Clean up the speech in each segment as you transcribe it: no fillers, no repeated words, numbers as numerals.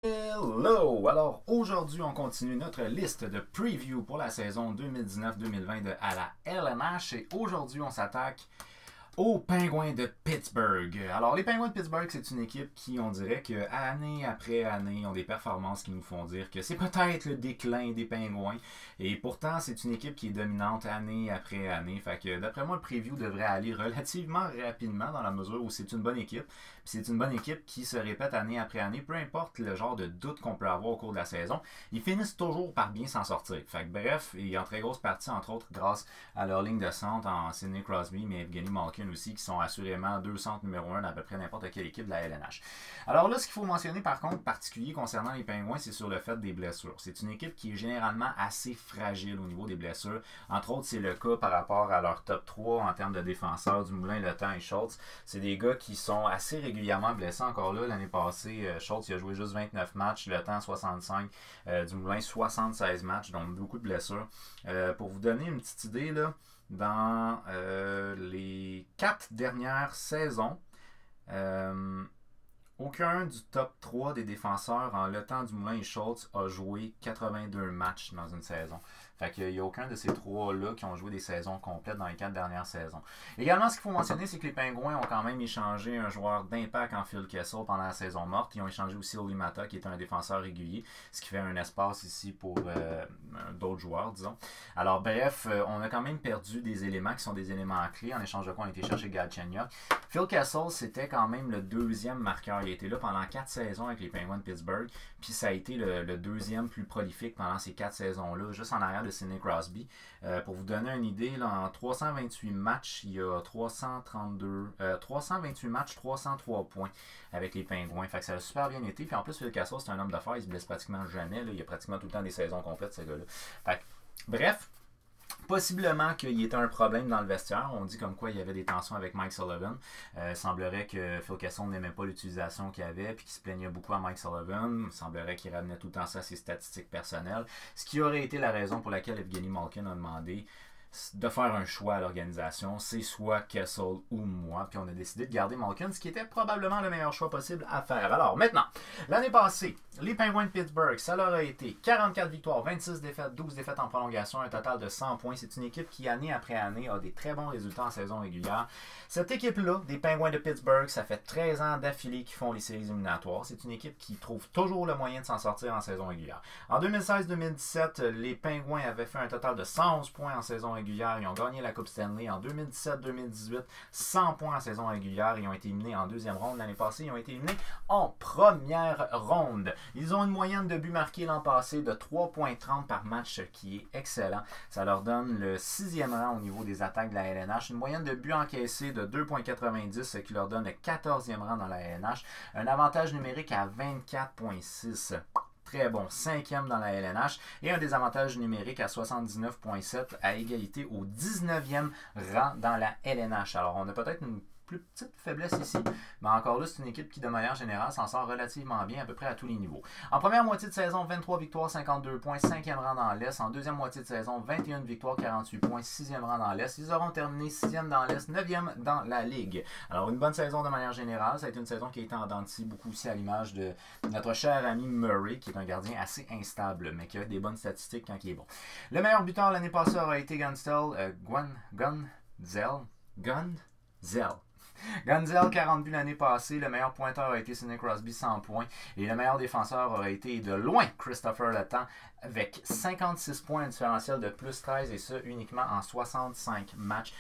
Hello! Alors aujourd'hui, on continue notre liste de preview pour la saison 2019-2020 à la LNH et aujourd'hui, on s'attaque aux Penguins de Pittsburgh. Alors, les Penguins de Pittsburgh, c'est une équipe qui, on dirait que année après année, ont des performances qui nous font dire que c'est peut-être le déclin des Penguins. Et pourtant, c'est une équipe qui est dominante année après année. Fait que, d'après moi, le preview devrait aller relativement rapidement dans la mesure où c'est une bonne équipe. Puis c'est une bonne équipe qui se répète année après année, peu importe le genre de doute qu'on peut avoir au cours de la saison. Ils finissent toujours par bien s'en sortir. Fait que, bref, et en très grosse partie, entre autres, grâce à leur ligne de centre en Sidney Crosby, mais Evgeny Malkin aussi, qui sont assurément deux centres numéro 1 d'à peu près n'importe quelle équipe de la LNH. Alors là, ce qu'il faut mentionner par contre, particulier concernant les Penguins, c'est sur le fait des blessures. C'est une équipe qui est généralement assez fragile au niveau des blessures. Entre autres, c'est le cas par rapport à leur top 3 en termes de défenseurs, Dumoulin, Le Temps et Schultz. C'est des gars qui sont assez régulièrement blessés. Encore là, l'année passée, Schultz il a joué juste 29 matchs, Le Temps 65, Dumoulin 76 matchs, donc beaucoup de blessures. Pour vous donner une petite idée, là, dans les 4 dernières saisons, aucun du top 3 des défenseurs en Le Temps, Dumoulin et Schultz a joué 82 matchs dans une saison. Fait qu'il n'y a aucun de ces trois-là qui ont joué des saisons complètes dans les 4 dernières saisons. Également, ce qu'il faut mentionner, c'est que les Penguins ont quand même échangé un joueur d'impact en Phil Kessel pendant la saison morte. Ils ont échangé aussi Olli Mata, qui est un défenseur régulier, ce qui fait un espace ici pour d'autres joueurs, disons. Alors bref, on a quand même perdu des éléments qui sont des éléments clés, en échange de quoi on a été chercher Galchenyuk. Phil Kessel, c'était quand même le deuxième marqueur. Il a été là pendant 4 saisons avec les Penguins de Pittsburgh, puis ça a été le deuxième plus prolifique pendant ces 4 saisons-là, juste en arrière de Sidney Crosby. Pour vous donner une idée, là, en 328 matchs, il y a 328 matchs, 303 points avec les Penguins. Fait que ça a super bien été. Puis en plus, Phil Kessel, c'est un homme d'affaires, il se blesse pratiquement jamais. Là. Il a pratiquement tout le temps des saisons complètes, ce gars-là. Fait que, bref. Possiblement qu'il y ait un problème dans le vestiaire. On dit comme quoi il y avait des tensions avec Mike Sullivan. Il semblerait que Phil Kessel n'aimait pas l'utilisation qu'il avait puis qu'il se plaignait beaucoup à Mike Sullivan. Il semblerait qu'il ramenait tout le temps ça à ses statistiques personnelles. Ce qui aurait été la raison pour laquelle Evgeny Malkin a demandé de faire un choix à l'organisation. C'est soit Kessel ou moi. Puis on a décidé de garder Malkin, ce qui était probablement le meilleur choix possible à faire. Alors maintenant, l'année passée, les Penguins de Pittsburgh, ça leur a été 44 victoires, 26 défaites, 12 défaites en prolongation, un total de 100 points. C'est une équipe qui, année après année, a des très bons résultats en saison régulière. Cette équipe-là, des Penguins de Pittsburgh, ça fait 13 ans d'affilée qu'ils font les séries éliminatoires. C'est une équipe qui trouve toujours le moyen de s'en sortir en saison régulière. En 2016-2017, les Penguins avaient fait un total de 111 points en saison régulière. Ils ont gagné la Coupe Stanley. En 2017-2018, 100 points en saison régulière. Ils ont été éliminés en deuxième ronde. L'année passée, ils ont été éliminés en première ronde. Ils ont une moyenne de buts marqués l'an passé de 3,30 par match, ce qui est excellent. Ça leur donne le 6e rang au niveau des attaques de la LNH. Une moyenne de buts encaissés de 2,90, ce qui leur donne le 14e rang dans la LNH. Un avantage numérique à 24,6. Très bon, 5e dans la LNH et un désavantage numérique à 79,7 à égalité au 19e rang dans la LNH. Alors on a peut-être une plus petite faiblesse ici, mais encore là, c'est une équipe qui, de manière générale, s'en sort relativement bien à peu près à tous les niveaux. En première moitié de saison, 23 victoires, 52 points, 5e rang dans l'Est. En deuxième moitié de saison, 21 victoires, 48 points, 6e rang dans l'Est. Ils auront terminé 6e dans l'Est, 9e dans la Ligue. Alors, une bonne saison de manière générale. Ça a été une saison qui a été en dents de scie, beaucoup aussi à l'image de notre cher ami Murray, qui est un gardien assez instable, mais qui a des bonnes statistiques quand il est bon. Le meilleur buteur l'année passée aura été Gunzel. Gunzel, 40 buts l'année passée. Le meilleur pointeur a été Sidney Crosby, 100 points. Et le meilleur défenseur aurait été de loin Christopher Le Temps, avec 56 points, un différentiel de plus 13, et ça uniquement en 65 matchs.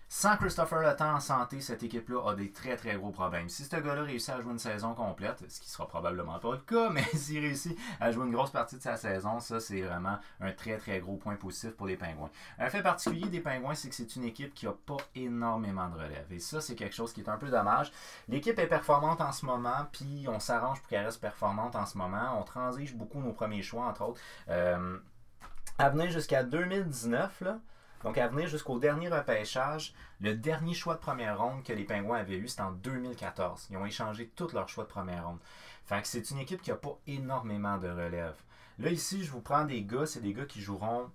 Sans Christopher Le Temps en santé, cette équipe-là a des très très gros problèmes. Si ce gars-là réussit à jouer une saison complète, ce qui sera probablement pas le cas, mais s'il réussit à jouer une grosse partie de sa saison, ça c'est vraiment un très très gros point positif pour les Penguins. Un fait particulier des Penguins, c'est que c'est une équipe qui n'a pas énormément de relève. Et ça, c'est quelque chose qui est un peu dommage. L'équipe est performante en ce moment, puis on s'arrange pour qu'elle reste performante en ce moment. On transige beaucoup nos premiers choix, entre autres. À venir jusqu'à 2019, là, donc, à venir jusqu'au dernier repêchage, le dernier choix de première ronde que les Penguins avaient eu, c'était en 2014. Ils ont échangé tous leurs choix de première ronde. Fait que c'est une équipe qui n'a pas énormément de relève. Là, ici, je vous prends des gars, c'est des gars qui joueront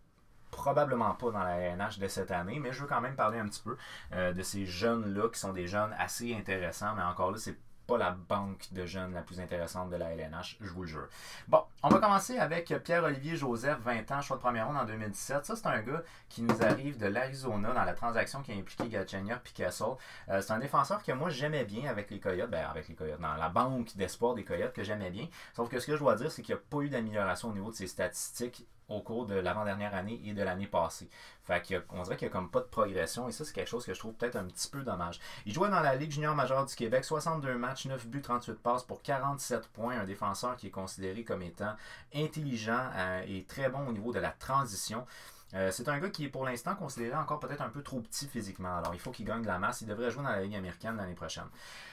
probablement pas dans la NH de cette année, mais je veux quand même parler un petit peu de ces jeunes-là qui sont des jeunes assez intéressants, mais encore là, c'est pas la banque de jeunes la plus intéressante de la LNH, je vous le jure. Bon, on va commencer avec Pierre-Olivier Joseph, 20 ans, choix de première ronde en 2017. Ça, c'est un gars qui nous arrive de l'Arizona dans la transaction qui a impliqué Galchenyuk puis Kessel. C'est un défenseur que moi j'aimais bien avec les Coyotes, dans la banque d'espoir des Coyotes que j'aimais bien. Sauf que ce que je dois dire, c'est qu'il n'y a pas eu d'amélioration au niveau de ses statistiques au cours de l'avant-dernière année et de l'année passée. Fait qu'on dirait qu'il n'y a comme pas de progression et ça, c'est quelque chose que je trouve peut-être un petit peu dommage. Il jouait dans la Ligue junior majeure du Québec, 62 matchs, 9 buts, 38 passes pour 47 points. Un défenseur qui est considéré comme étant intelligent et très bon au niveau de la transition. C'est un gars qui est pour l'instant considéré encore peut-être un peu trop petit physiquement. Alors il faut qu'il gagne de la masse. Il devrait jouer dans la Ligue américaine l'année prochaine.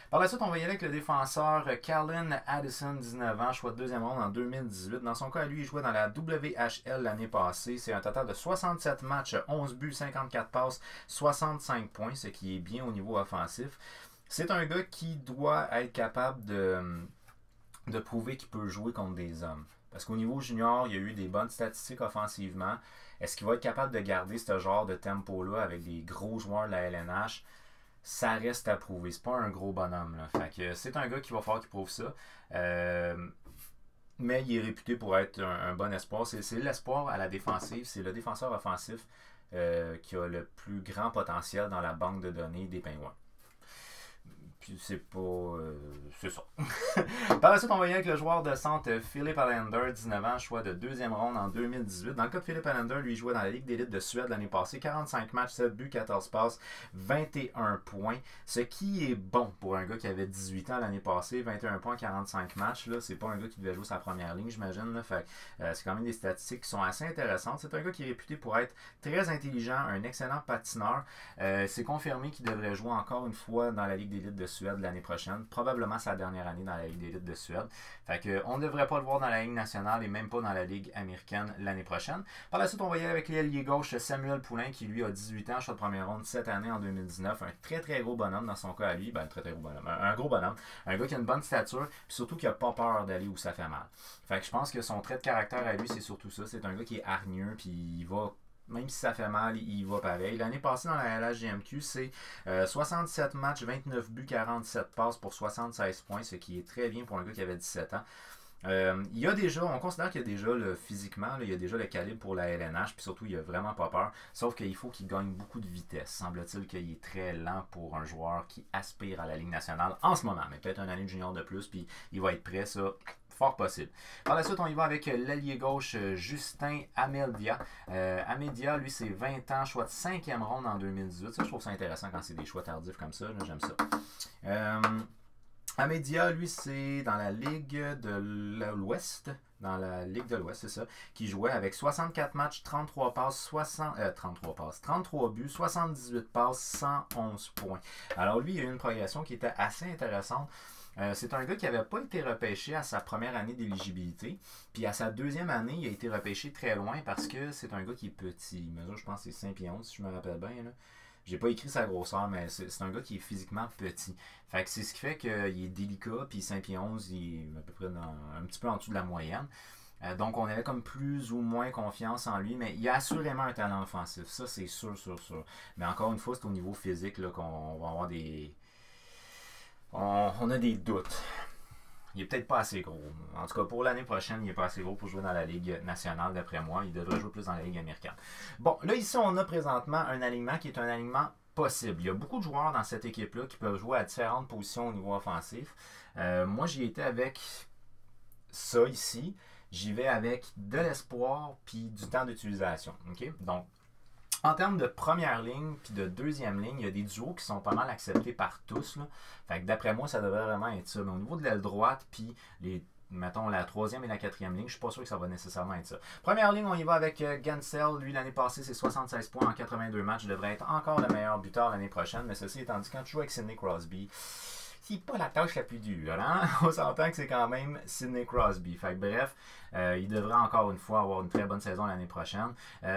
Par la suite, on va y aller avec le défenseur Carlin Addison, 19 ans, choix de deuxième ronde en 2018. Dans son cas, lui, il jouait dans la WHL l'année passée. C'est un total de 67 matchs, 11 buts, 54 passes, 65 points, ce qui est bien au niveau offensif. C'est un gars qui doit être capable de prouver qu'il peut jouer contre des hommes. Parce qu'au niveau junior, il y a eu des bonnes statistiques offensivement. Est-ce qu'il va être capable de garder ce genre de tempo-là avec des gros joueurs de la LNH? Ça reste à prouver. C'est pas un gros bonhomme. Là. Fait que c'est un gars qui va falloir qu'il prouve ça. Mais il est réputé pour être un bon espoir. C'est l'espoir à la défensive. C'est le défenseur offensif qui a le plus grand potentiel dans la banque de données des Pingouins. Puis c'est pas... c'est ça. Par la suite, on va y aller avec le joueur de centre Philip Allander, 19 ans, choix de deuxième ronde en 2018. Dans le cas de Philip Allander, lui jouait dans la Ligue d'élite de Suède l'année passée. 45 matchs, 7 buts, 14 passes, 21 points. Ce qui est bon pour un gars qui avait 18 ans l'année passée. 21 points, 45 matchs. Là, c'est pas un gars qui devait jouer sa première ligne, j'imagine. Là. Fait, c'est quand même des statistiques qui sont assez intéressantes. C'est un gars qui est réputé pour être très intelligent, un excellent patineur. C'est confirmé qu'il devrait jouer encore une fois dans la Ligue d'élite de Suède l'année prochaine. Probablement sa dernière année dans la Ligue d'élite de Suède. Fait que on ne devrait pas le voir dans la Ligue nationale et même pas dans la Ligue américaine l'année prochaine. Par la suite, on va y aller avec l'ailier gauche Samuel Poulin qui lui a 18 ans, choix de première ronde cette année en 2019. Un très très gros bonhomme dans son cas à lui. Ben, très très gros bonhomme. Un gros bonhomme. Un gars qui a une bonne stature puis surtout qui n'a pas peur d'aller où ça fait mal. Fait que je pense que son trait de caractère à lui, c'est surtout ça. C'est un gars qui est hargneux puis il va... Même si ça fait mal, il va pareil. L'année passée dans la LHJMQ, c'est 67 matchs, 29 buts, 47 passes pour 76 points, ce qui est très bien pour un gars qui avait 17 ans. Il y a déjà, on considère qu'il y a déjà physiquement, il y a déjà le calibre pour la LNH, puis surtout il n'a vraiment pas peur, sauf qu'il faut qu'il gagne beaucoup de vitesse. Semble-t-il qu'il est très lent pour un joueur qui aspire à la Ligue nationale en ce moment, mais peut-être une année de junior de plus, puis il va être prêt, ça. Fort possible. Par la suite, on y va avec l'ailier gauche Justin Ameldia. Ameldia, lui, c'est 20 ans, choix de 5e ronde en 2018. Ça, je trouve ça intéressant quand c'est des choix tardifs comme ça. J'aime ça. Ameldia, lui, c'est dans la Ligue de l'Ouest. Dans la Ligue de l'Ouest, c'est ça. Qui jouait avec 64 matchs, 33 passes, 33 buts, 78 passes, 111 points. Alors lui, il a eu une progression qui était assez intéressante. C'est un gars qui n'avait pas été repêché à sa première année d'éligibilité. Puis à sa deuxième année, il a été repêché très loin parce que c'est un gars qui est petit. Il mesure, je pense, c'est 5 pieds 11, si je me rappelle bien. Là. J'ai pas écrit sa grosseur, mais c'est un gars qui est physiquement petit. Fait que c'est ce qui fait qu'il est délicat, puis 5 pieds 11, il est à peu près un petit peu en dessous de la moyenne. Donc on avait comme plus ou moins confiance en lui, mais il a assurément un talent offensif. Ça, c'est sûr. Mais encore une fois, c'est au niveau physique là, qu'on va avoir des... On a des doutes. Il est peut-être pas assez gros. En tout cas, pour l'année prochaine, il n'est pas assez gros pour jouer dans la Ligue nationale, d'après moi. Il devrait jouer plus dans la Ligue américaine. Bon, là, ici, on a présentement un alignement qui est un alignement possible. Il y a beaucoup de joueurs dans cette équipe-là qui peuvent jouer à différentes positions au niveau offensif. Moi, j'y étais avec ça ici. J'y vais avec de l'espoir puis du temps d'utilisation. Okay? Donc, en termes de première ligne puis de deuxième ligne, il y a des duos qui sont pas mal acceptés par tous. Là. Fait que d'après moi, ça devrait vraiment être ça. Mais au niveau de l'aile droite, puis mettons la troisième et la quatrième ligne, je suis pas sûr que ça va nécessairement être ça. Première ligne, on y va avec Gansel. Lui, l'année passée, c'est 76 points en 82 matchs. Il devrait être encore le meilleur buteur l'année prochaine. Mais ceci étant dit, quand tu joues avec Sidney Crosby, c'est pas la tâche la plus dure. Hein? On s'entend que c'est quand même Sidney Crosby. Fait que, bref, il devrait encore une fois avoir une très bonne saison l'année prochaine.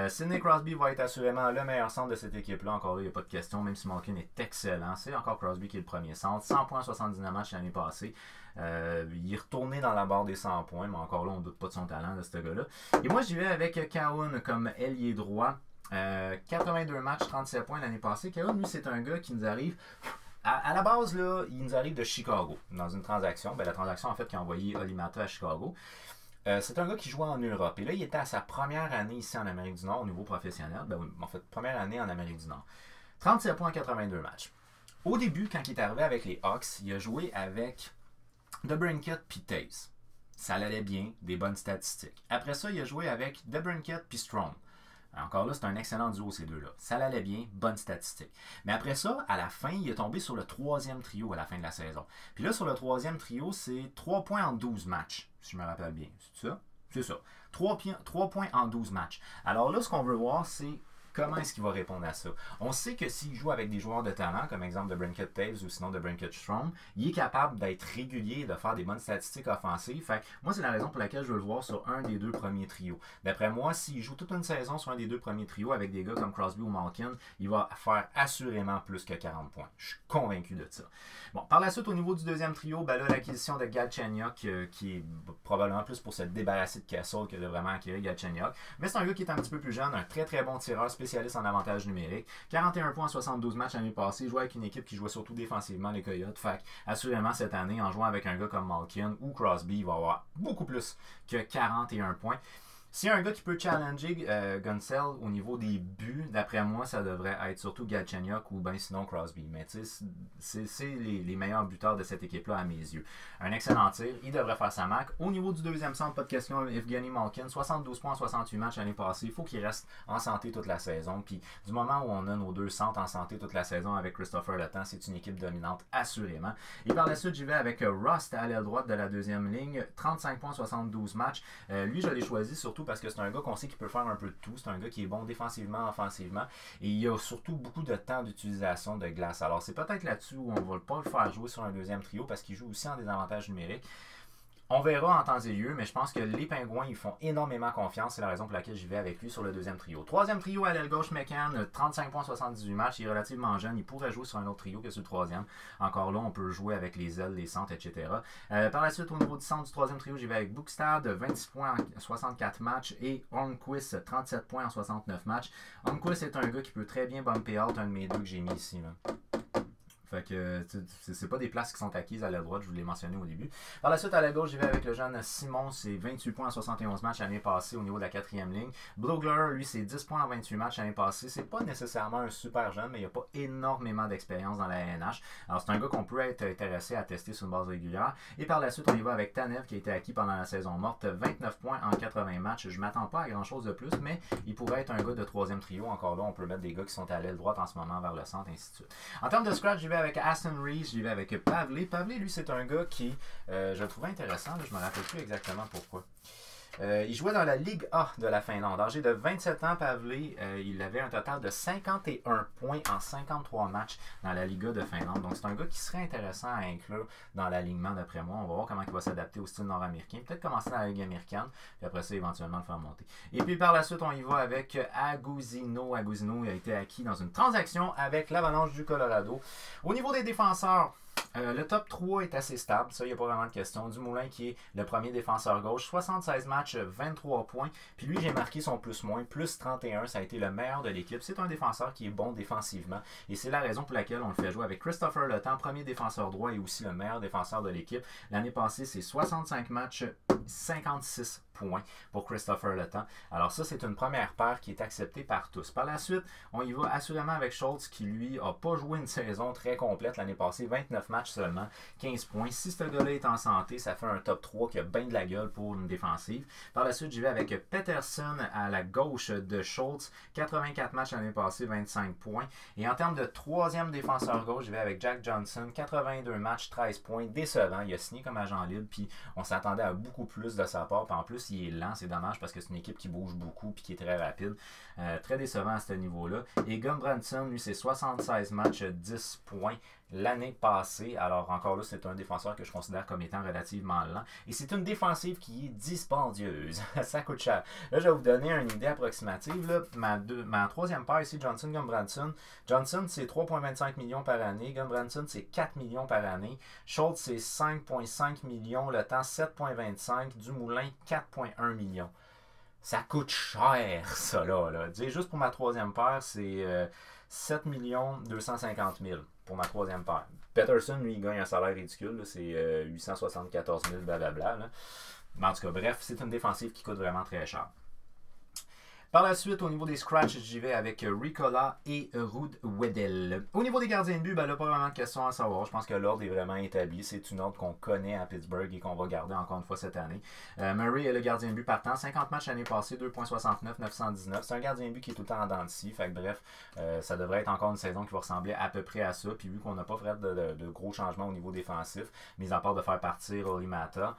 Sidney Crosby va être assurément le meilleur centre de cette équipe-là. Encore là, il n'y a pas de question, même si Malkin est excellent. C'est encore Crosby qui est le premier centre. 100 points, 79 matchs l'année passée. Il est retourné dans la barre des 100 points, mais encore là, on ne doute pas de son talent de ce gars-là. Et moi, j'y vais avec Kaoun comme ailier droit. 82 matchs, 37 points l'année passée. Kaoun, lui, c'est un gars qui nous arrive À la base, là, il nous arrive de Chicago, dans une transaction. Ben, la transaction, en fait, qui a envoyé Olimata à Chicago. C'est un gars qui jouait en Europe. Et là, il était à sa première année ici en Amérique du Nord au niveau professionnel. Ben, en fait, première année en Amérique du Nord. 37 points en 82 matchs. Au début, quand il est arrivé avec les Hawks, il a joué avec DeBrincat puis Taves. Ça allait bien, des bonnes statistiques. Après ça, il a joué avec DeBrincat puis Strong. Encore là, c'est un excellent duo, ces deux-là. Ça allait bien, bonnes statistiques. Mais après ça, à la fin, il est tombé sur le troisième trio à la fin de la saison. Puis là, sur le troisième trio, c'est 3 points en 12 matchs, si je me rappelle bien. C'est ça? C'est ça. 3 points en 12 matchs. Alors là, ce qu'on veut voir, c'est comment est-ce qu'il va répondre à ça. On sait que s'il joue avec des joueurs de talent, comme exemple de DeBrincat Taves ou sinon de DeBrincat Strong, il est capable d'être régulier et de faire des bonnes statistiques offensives. Fait que moi, c'est la raison pour laquelle je veux le voir sur un des deux premiers trios. D'après moi, s'il joue toute une saison sur un des deux premiers trios avec des gars comme Crosby ou Malkin, il va faire assurément plus que 40 points. Je suis convaincu de ça. Bon, par la suite, au niveau du deuxième trio, ben là, l'acquisition de Galchenyuk, qui est probablement plus pour se débarrasser de Kessel que de vraiment acquérir Galchenyuk. Mais c'est un gars qui est un petit peu plus jeune, un très très bon tireur, spécialiste en avantage numérique. 41 points en 72 matchs l'année passée. Il jouait avec une équipe qui jouait surtout défensivement, les Coyotes. Fait assurément, cette année, en jouant avec un gars comme Malkin ou Crosby, il va avoir beaucoup plus que 41 points. S'il y a un gars qui peut challenger Gunsel au niveau des buts, d'après moi, ça devrait être surtout Galchenyuk ou bien sinon Crosby. Mais tu sais, c'est les meilleurs buteurs de cette équipe-là à mes yeux. Un excellent tir, il devrait faire sa marque. Au niveau du deuxième centre, pas de question, Evgeny Malkin, 72 points en 68 matchs l'année passée. Il faut qu'il reste en santé toute la saison. Puis du moment où on a nos deux centres en santé toute la saison avec Christopher Letang, c'est une équipe dominante, assurément. Et par la suite, j'y vais avec Rust à l'aile droite de la deuxième ligne. 35 points en 72 matchs. Lui, je l'ai choisi surtout parce que c'est un gars qu'on sait qu'il peut faire un peu de tout. C'est un gars qui est bon défensivement, offensivement. Et il a surtout beaucoup de temps d'utilisation de glace. Alors, c'est peut-être là-dessus où on ne va pas le faire jouer sur un deuxième trio parce qu'il joue aussi en désavantage numérique. On verra en temps et lieu, mais je pense que les Pingouins, ils font énormément confiance. C'est la raison pour laquelle j'y vais avec lui sur le deuxième trio. Troisième trio à l'aile gauche, McCann, 35 points, 78 matchs. Il est relativement jeune. Il pourrait jouer sur un autre trio que sur le troisième. Encore là, on peut jouer avec les ailes, les centres, etc. Par la suite, au niveau du centre du troisième trio, j'y vais avec Bukestad, 26 points en 64 matchs. Et Hornquist, 37 points en 69 matchs. Hornquist est un gars qui peut très bien bumper out, un de mes deux que j'ai mis ici. Là. Fait que c'est pas des places qui sont acquises à la droite, je vous l'ai mentionné au début. Par la suite, à la gauche, j'y vais avec le jeune Simon, c'est 28 points en 71 matchs l'année passée au niveau de la quatrième ligne. Blogler, lui, c'est 10 points en 28 matchs l'année passée. C'est pas nécessairement un super jeune, mais il n'y a pas énormément d'expérience dans la ANH. Alors, c'est un gars qu'on peut être intéressé à tester sur une base régulière. Et par la suite, on y va avec Tanev, qui a été acquis pendant la saison morte. 29 points en 80 matchs. Je m'attends pas à grand-chose de plus, mais il pourrait être un gars de troisième trio. Encore là, on peut mettre des gars qui sont à l'aile droite en ce moment vers le centre, ainsi de suite. En termes de scratch, j'y vais avec Aston Reese, j'y vais avec Pavlé. Pavlé, lui, c'est un gars qui, je le trouvais intéressant, là, je me rappelle plus exactement pourquoi. Il jouait dans la Ligue A de la Finlande. Âgé de 27 ans, Pavlé, il avait un total de 51 points en 53 matchs dans la Liga de Finlande. Donc, c'est un gars qui serait intéressant à inclure dans l'alignement, d'après moi. On va voir comment il va s'adapter au style nord-américain. Peut-être commencer dans la Ligue américaine, puis après ça, éventuellement, le faire monter. Et puis, par la suite, on y va avec Aguzino. Aguzino, il a été acquis dans une transaction avec l'Avalanche du Colorado. Au niveau des défenseurs, le top 3 est assez stable, ça, il n'y a pas vraiment de question. Dumoulin qui est le premier défenseur gauche, 76 matchs, 23 points. Puis lui, j'ai marqué son plus-moins, plus 31, ça a été le meilleur de l'équipe. C'est un défenseur qui est bon défensivement. Et c'est la raison pour laquelle on le fait jouer avec Christopher Letang, premier défenseur droit et aussi le meilleur défenseur de l'équipe. L'année passée, c'est 65 matchs, 56 points pour Christopher Letang. Alors ça, c'est une première paire qui est acceptée par tous. Par la suite, on y va assurément avec Schultz qui, lui, n'a pas joué une saison très complète l'année passée, 29 matchs seulement, 15 points. Si ce gars-là est en santé, ça fait un top 3 qui a bien de la gueule pour une défensive. Par la suite, j'y vais avec Peterson à la gauche de Schultz, 84 matchs l'année passée, 25 points. Et en termes de troisième défenseur gauche, j'y vais avec Jack Johnson, 82 matchs, 13 points, décevant. Il a signé comme agent libre, puis on s'attendait à beaucoup plus de sa part. Puis en plus, il est lent, c'est dommage parce que c'est une équipe qui bouge beaucoup puis qui est très rapide. Très décevant à ce niveau-là. Et Gumbranson, lui, c'est 76 matchs, 10 points l'année passée. Alors encore là, c'est un défenseur que je considère comme étant relativement lent. Et c'est une défensive qui est dispendieuse. Ça coûte cher. Là, je vais vous donner une idée approximative. Là, ma troisième paire ici, Johnson-Gumbranson. Johnson, c'est 3,25 millions par année. Gumbranson, c'est 4 millions par année. Schultz, c'est 5,5 millions. Le temps, 7,25. Dumoulin, 4,1 millions. Ça coûte cher, ça là. Juste pour ma troisième paire, c'est 7 250 000 pour ma troisième paire. Peterson, lui, il gagne un salaire ridicule. C'est 874 000, blablabla. Là. Mais en tout cas, bref, c'est une défensive qui coûte vraiment très cher. Par la suite, au niveau des scratchs, j'y vais avec Ricola et Ruud Weddell. Au niveau des gardiens de but, ben là, pas vraiment de questions à savoir. Je pense que l'ordre est vraiment établi. C'est une ordre qu'on connaît à Pittsburgh et qu'on va garder encore une fois cette année. Murray est le gardien de but partant. 50 matchs l'année passée, 2,69, 919. C'est un gardien de but qui est tout le temps en dents de scie. Fait que bref, ça devrait être encore une saison qui va ressembler à peu près à ça. Puis vu qu'on n'a pas fait de gros changements au niveau défensif, mis à part de faire partir Olimata,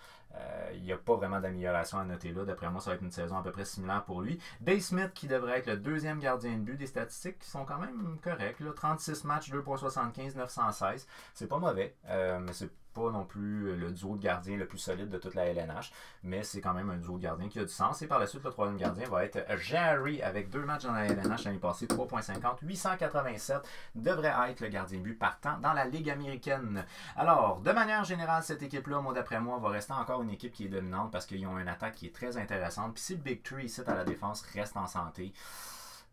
il n'y a pas vraiment d'amélioration à noter là. D'après moi, ça va être une saison à peu près similaire pour lui. Dave Smith, qui devrait être le deuxième gardien de but, des statistiques qui sont quand même correctes. Là. 36 matchs, 2,75, 916. C'est pas mauvais, mais c'est pas non plus le duo de gardiens le plus solide de toute la LNH, mais c'est quand même un duo de gardiens qui a du sens. Et par la suite, le troisième gardien va être Jarry, avec 2 matchs dans la LNH l'année passée, 3,50, 887, devrait être le gardien de but partant dans la Ligue américaine. Alors, de manière générale, cette équipe-là, moi d'après moi, va rester encore une équipe qui est dominante parce qu'ils ont une attaque qui est très intéressante. Puis si le Big Three ici à la défense reste en santé,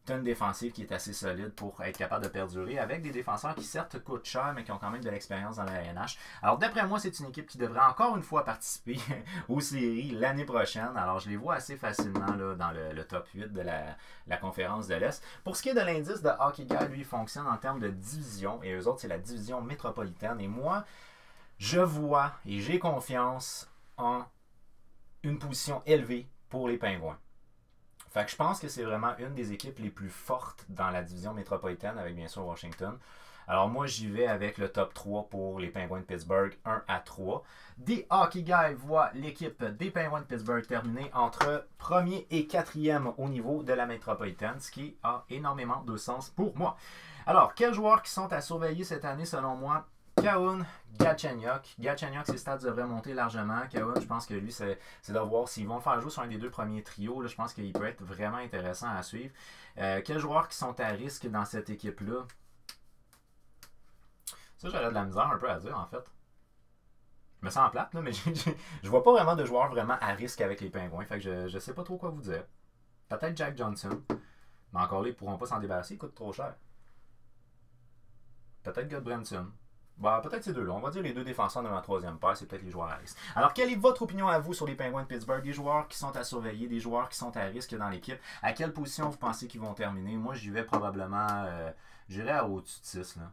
une défensive qui est assez solide pour être capable de perdurer avec des défenseurs qui certes coûtent cher mais qui ont quand même de l'expérience dans la NH. Alors d'après moi, c'est une équipe qui devrait encore une fois participer aux séries l'année prochaine. Alors je les vois assez facilement là, dans le top 8 de la conférence de l'Est. Pour ce qui est de l'indice de Hockey Guy, lui, il fonctionne en termes de division et eux autres, c'est la division métropolitaine. Et moi, je vois et j'ai confiance en une position élevée pour les Pingouins. Fait que je pense que c'est vraiment une des équipes les plus fortes dans la division métropolitaine avec bien sûr Washington. Alors moi j'y vais avec le top 3 pour les Penguins de Pittsburgh, 1 à 3. Des Hockey Guys voient l'équipe des Penguins de Pittsburgh terminer entre 1er et 4e au niveau de la métropolitaine, ce qui a énormément de sens pour moi. Alors, quels joueurs qui sont à surveiller cette année selon moi? Kahun, Galchenyuk. Galchenyuk, ses stats devraient monter largement. Kahun, je pense que lui, c'est de voir s'ils vont faire jouer sur un des deux premiers trios. Là, je pense qu'il peut être vraiment intéressant à suivre. Quels joueurs qui sont à risque dans cette équipe-là? Ça, j'aurais de la misère un peu à dire, en fait. Je me sens plate, là, mais je vois pas vraiment de joueurs vraiment à risque avec les Pingouins. Fait que je sais pas trop quoi vous dire. Peut-être Jack Johnson. Mais encore là, ils pourront pas s'en débarrasser. Il coûte trop cher. Peut-être Goodbranson. Bon, peut-être ces deux-là. On va dire les deux défenseurs de ma troisième paire, c'est peut-être les joueurs à risque. Alors, quelle est votre opinion à vous sur les Penguins de Pittsburgh? Des joueurs qui sont à surveiller, des joueurs qui sont à risque dans l'équipe. À quelle position vous pensez qu'ils vont terminer? Moi, j'y vais probablement... j'irais au-dessus de 6. Là.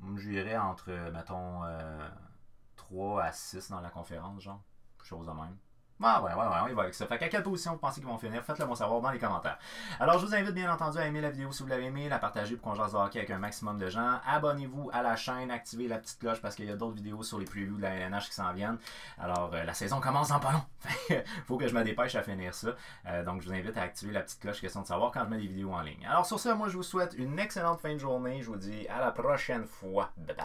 Moi, j'irais entre, mettons, 3 à 6 dans la conférence, genre. Chose de même. Ouais, on y va avec ça. Fait qu'à quelle position vous pensez qu'ils vont finir? Faites-le moi savoir dans les commentaires. Alors, je vous invite bien entendu à aimer la vidéo si vous l'avez aimé, la partager pour qu'on jase de hockey avec un maximum de gens. Abonnez-vous à la chaîne, activez la petite cloche parce qu'il y a d'autres vidéos sur les previews de la LNH qui s'en viennent. Alors, la saison commence dans pas long. Faut que je me dépêche à finir ça. Donc, je vous invite à activer la petite cloche, question de savoir quand je mets des vidéos en ligne. Alors, sur ça, moi, je vous souhaite une excellente fin de journée. Je vous dis à la prochaine fois. Bye bye.